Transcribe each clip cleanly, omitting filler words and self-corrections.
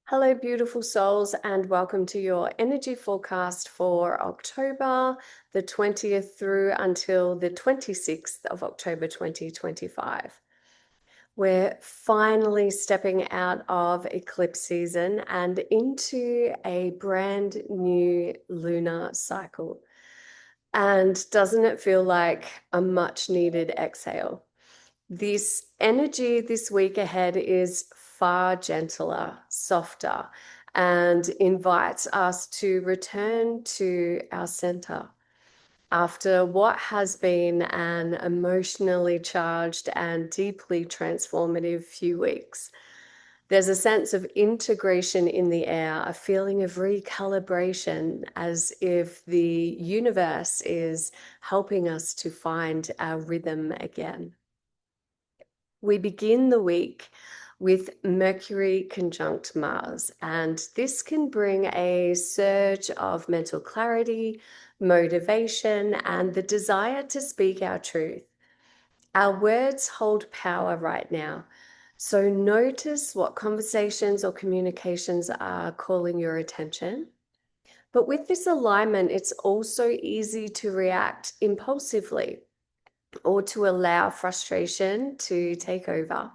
Hello, beautiful souls, and welcome to your energy forecast for October the 20th through until the 26th of October 2025. We're finally stepping out of eclipse season and into a brand new lunar cycle. And doesn't it feel like a much needed exhale? This energy this week ahead is far gentler, softer, and invites us to return to our center. After what has been an emotionally charged and deeply transformative few weeks, there's a sense of integration in the air, a feeling of recalibration, as if the universe is helping us to find our rhythm again. We begin the week with Mercury conjunct Mars, and this can bring a surge of mental clarity, motivation, and the desire to speak our truth. Our words hold power right now, so notice what conversations or communications are calling your attention. But with this alignment, it's also easy to react impulsively or to allow frustration to take over.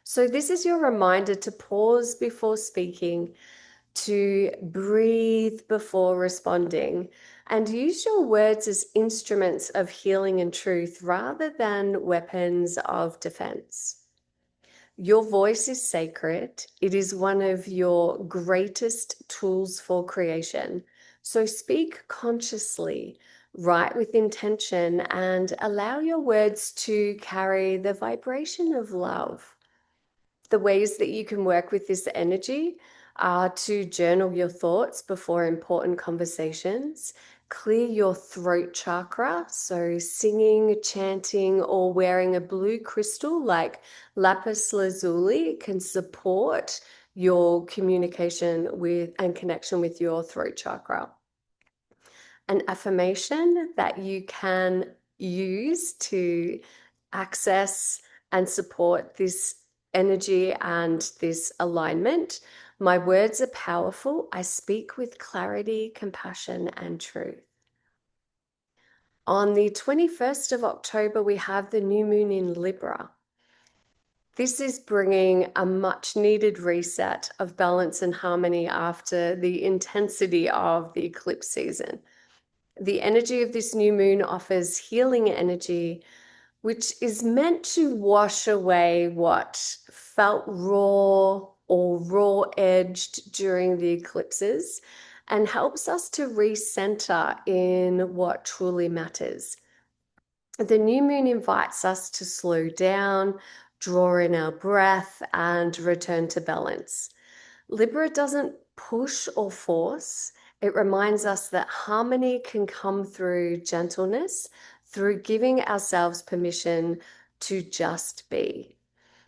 So, this is your reminder to pause before speaking, to breathe before responding, and use your words as instruments of healing and truth rather than weapons of defense. Your voice is sacred. It is one of your greatest tools for creation. So speak consciously, write with intention, and allow your words to carry the vibration of love. The ways that you can work with this energy are to journal your thoughts before important conversations, clear your throat chakra, so singing, chanting, or wearing a blue crystal like lapis lazuli can support your communication with and connection with your throat chakra. An affirmation that you can use to access and support this energy and this alignment. My words are powerful. I speak with clarity, compassion, and truth. On the 21st of October, we have the new moon in Libra. This is bringing a much needed reset of balance and harmony after the intensity of the eclipse season. The energy of this new moon offers healing energy, which is meant to wash away what felt raw or raw edged during the eclipses and helps us to recenter in what truly matters. The new moon invites us to slow down, draw in our breath, and return to balance. Libra doesn't push or force. It reminds us that harmony can come through gentleness, through giving ourselves permission to just be.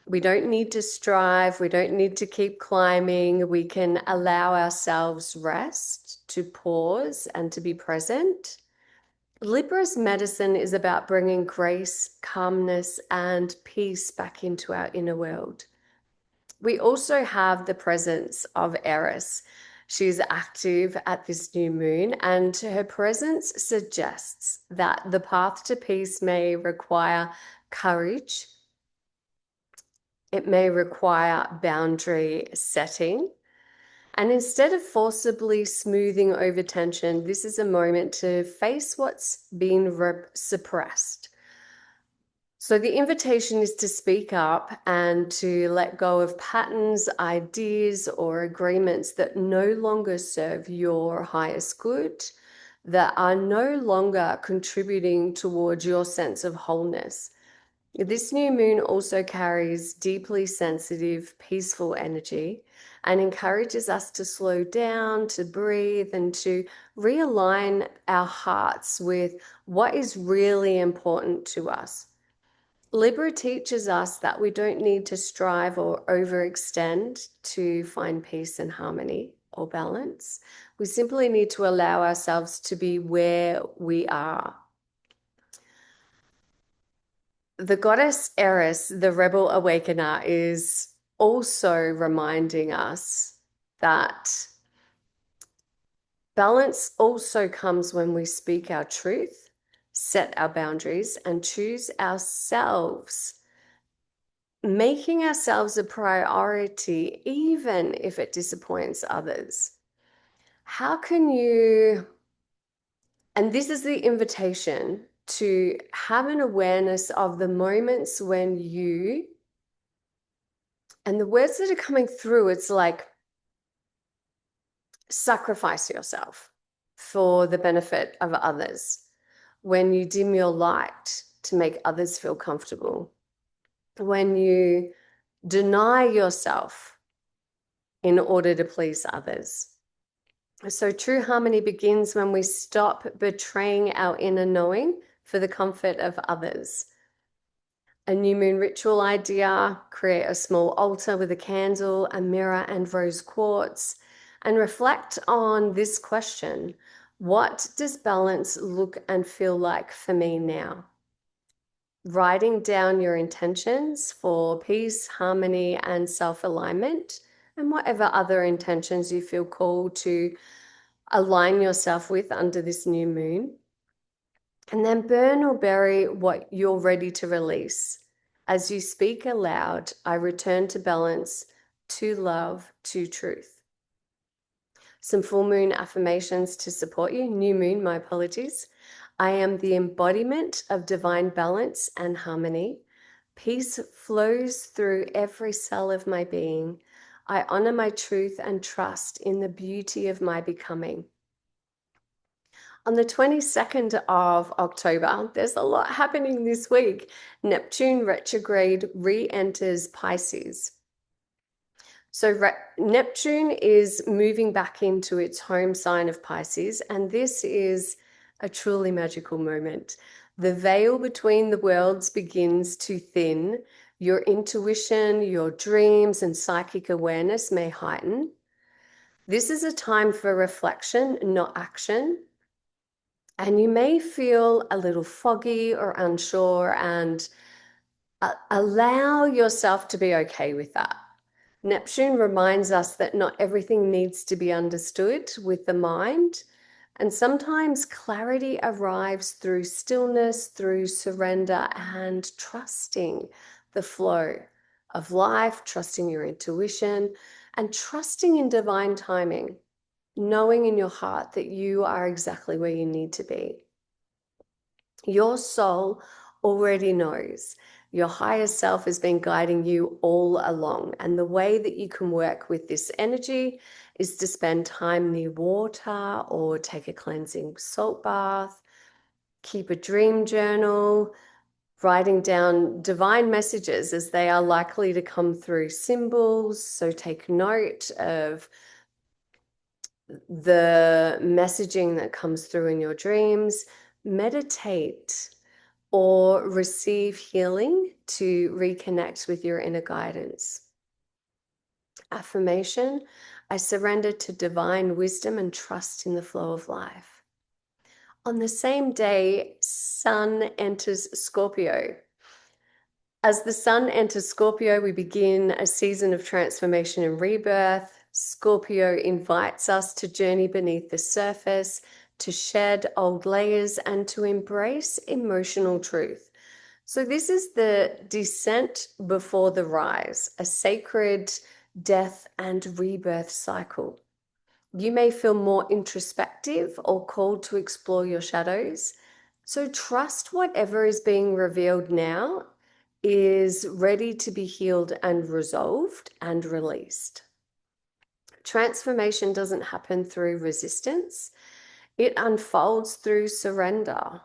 We don't need to strive. We don't need to keep climbing. We can allow ourselves rest, to pause, and to be present. Libra's medicine is about bringing grace, calmness, and peace back into our inner world. We also have the presence of Eris. She's active at this new moon, and her presence suggests that the path to peace may require courage. It may require boundary setting. And instead of forcibly smoothing over tension, this is a moment to face what's been suppressed. So the invitation is to speak up and to let go of patterns, ideas, or agreements that no longer serve your highest good, that are no longer contributing towards your sense of wholeness. This new moon also carries deeply sensitive, peaceful energy and encourages us to slow down, to breathe, and to realign our hearts with what is really important to us. Libra teaches us that we don't need to strive or overextend to find peace and harmony or balance. We simply need to allow ourselves to be where we are. The goddess Eris, the rebel awakener, is also reminding us that balance also comes when we speak our truth, set our boundaries, and choose ourselves, making ourselves a priority, even if it disappoints others. How can you, and this is the invitation to have an awareness of the moments when you, and the words that are coming through, it's like sacrifice yourself for the benefit of others. When you dim your light to make others feel comfortable. When you deny yourself in order to please others. So true harmony begins when we stop betraying our inner knowing for the comfort of others. A new moon ritual idea: create a small altar with a candle, a mirror, and rose quartz, and reflect on this question: what does balance look and feel like for me now? Writing down your intentions for peace, harmony, and self-alignment, and whatever other intentions you feel called to align yourself with under this new moon. And then burn or bury what you're ready to release. As you speak aloud, I return to balance, to love, to truth. Some full moon affirmations to support you. New moon, my apologies. I am the embodiment of divine balance and harmony. Peace flows through every cell of my being. I honor my truth and trust in the beauty of my becoming. On the 22nd of October, there's a lot happening this week. Neptune Retrograde re-enters Pisces. So Neptune is moving back into its home sign of Pisces, and this is a truly magical moment. The veil between the worlds begins to thin. Your intuition, your dreams, and psychic awareness may heighten. This is a time for reflection, not action. And you may feel a little foggy or unsure, and allow yourself to be okay with that. Neptune reminds us that not everything needs to be understood with the mind. And sometimes clarity arrives through stillness, through surrender, and trusting the flow of life, trusting your intuition, and trusting in divine timing, knowing in your heart that you are exactly where you need to be. Your soul already knows. Your higher self has been guiding you all along. And the way that you can work with this energy is to spend time near water or take a cleansing salt bath, keep a dream journal, writing down divine messages as they are likely to come through symbols. So take note of the messaging that comes through in your dreams. Meditate or receive healing to reconnect with your inner guidance. Affirmation: I surrender to divine wisdom and trust in the flow of life. On the same day, Sun enters Scorpio. As the Sun enters Scorpio, we begin a season of transformation and rebirth. Scorpio invites us to journey beneath the surface, to shed old layers, and to embrace emotional truth. So this is the descent before the rise, a sacred death and rebirth cycle. You may feel more introspective or called to explore your shadows. So trust whatever is being revealed now is ready to be healed and resolved and released. Transformation doesn't happen through resistance. It unfolds through surrender.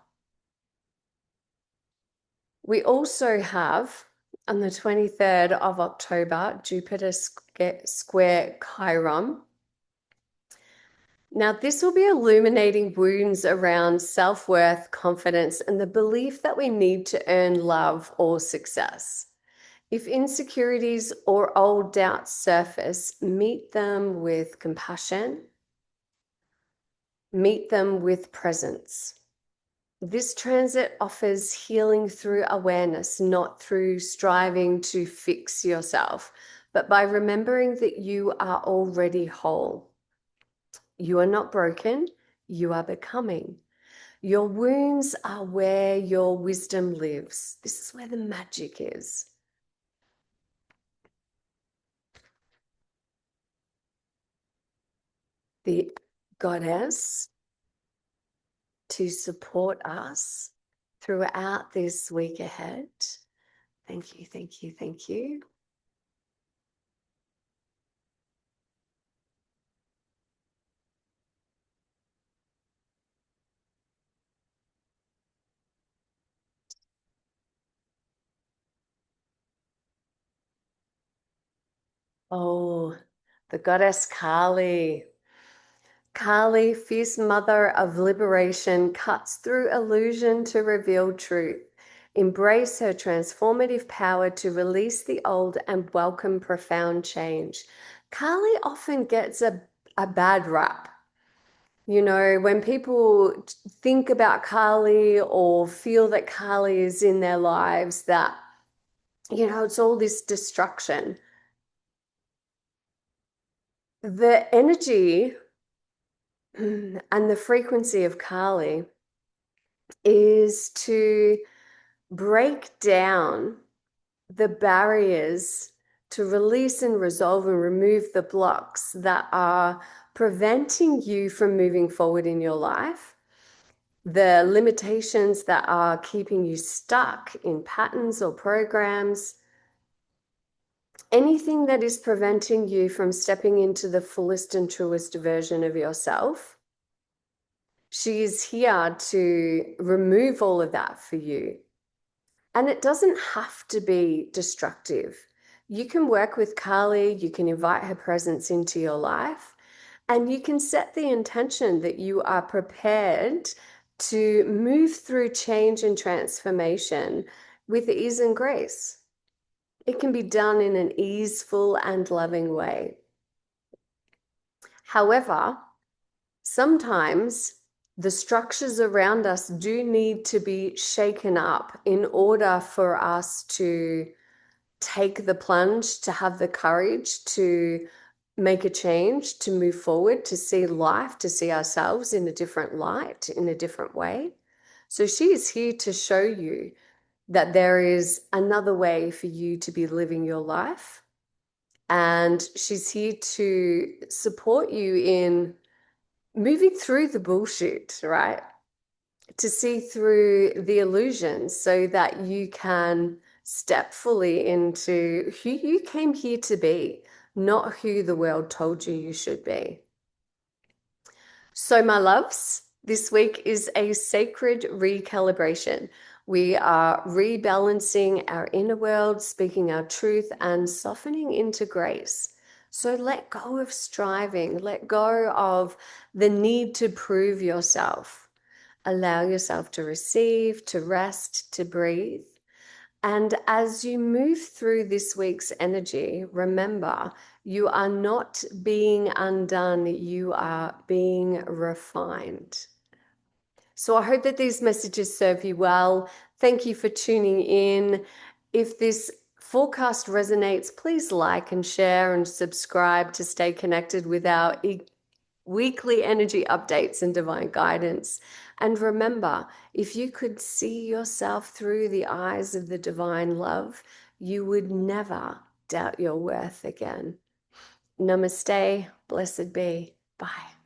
We also have, on the 23rd of October, Jupiter square Chiron. Now, this will be illuminating wounds around self-worth, confidence, and the belief that we need to earn love or success. If insecurities or old doubts surface, meet them with compassion, meet them with presence. This transit offers healing through awareness, not through striving to fix yourself. but by remembering that you are already whole. You are not broken, you are becoming. Your wounds are where your wisdom lives. This is where the magic is. The goddess to support us throughout this week ahead. Thank you, thank you, thank you. Oh, the goddess Kali. Kali, fierce mother of liberation, cuts through illusion to reveal truth. Embrace her transformative power to release the old and welcome profound change. Kali often gets a bad rap. You know, when people think about Kali or feel that Kali is in their lives, that, you know, it's all this destruction. The energy and the frequency of Kali is to break down the barriers, to release and resolve and remove the blocks that are preventing you from moving forward in your life, the limitations that are keeping you stuck in patterns or programs, anything that is preventing you from stepping into the fullest and truest version of yourself. She is here to remove all of that for you. And it doesn't have to be destructive. You can work with Kali, you can invite her presence into your life, and you can set the intention that you are prepared to move through change and transformation with ease and grace. It can be done in an easeful and loving way. However, sometimes the structures around us do need to be shaken up in order for us to take the plunge, to have the courage to make a change, to move forward, to see life, to see ourselves in a different light, in a different way. So she is here to show you that there is another way for you to be living your life. And she's here to support you in moving through the bullshit, right? To see through the illusions so that you can step fully into who you came here to be, not who the world told you you should be. So, my loves, this week is a sacred recalibration. We are rebalancing our inner world, speaking our truth, and softening into grace. So let go of striving, let go of the need to prove yourself. Allow yourself to receive, to rest, to breathe. And as you move through this week's energy, remember, you are not being undone, you are being refined. So I hope that these messages serve you well. Thank you for tuning in. If this forecast resonates, please like and share and subscribe to stay connected with our weekly energy updates and divine guidance. And remember, if you could see yourself through the eyes of the divine love, you would never doubt your worth again. Namaste, blessed be. Bye.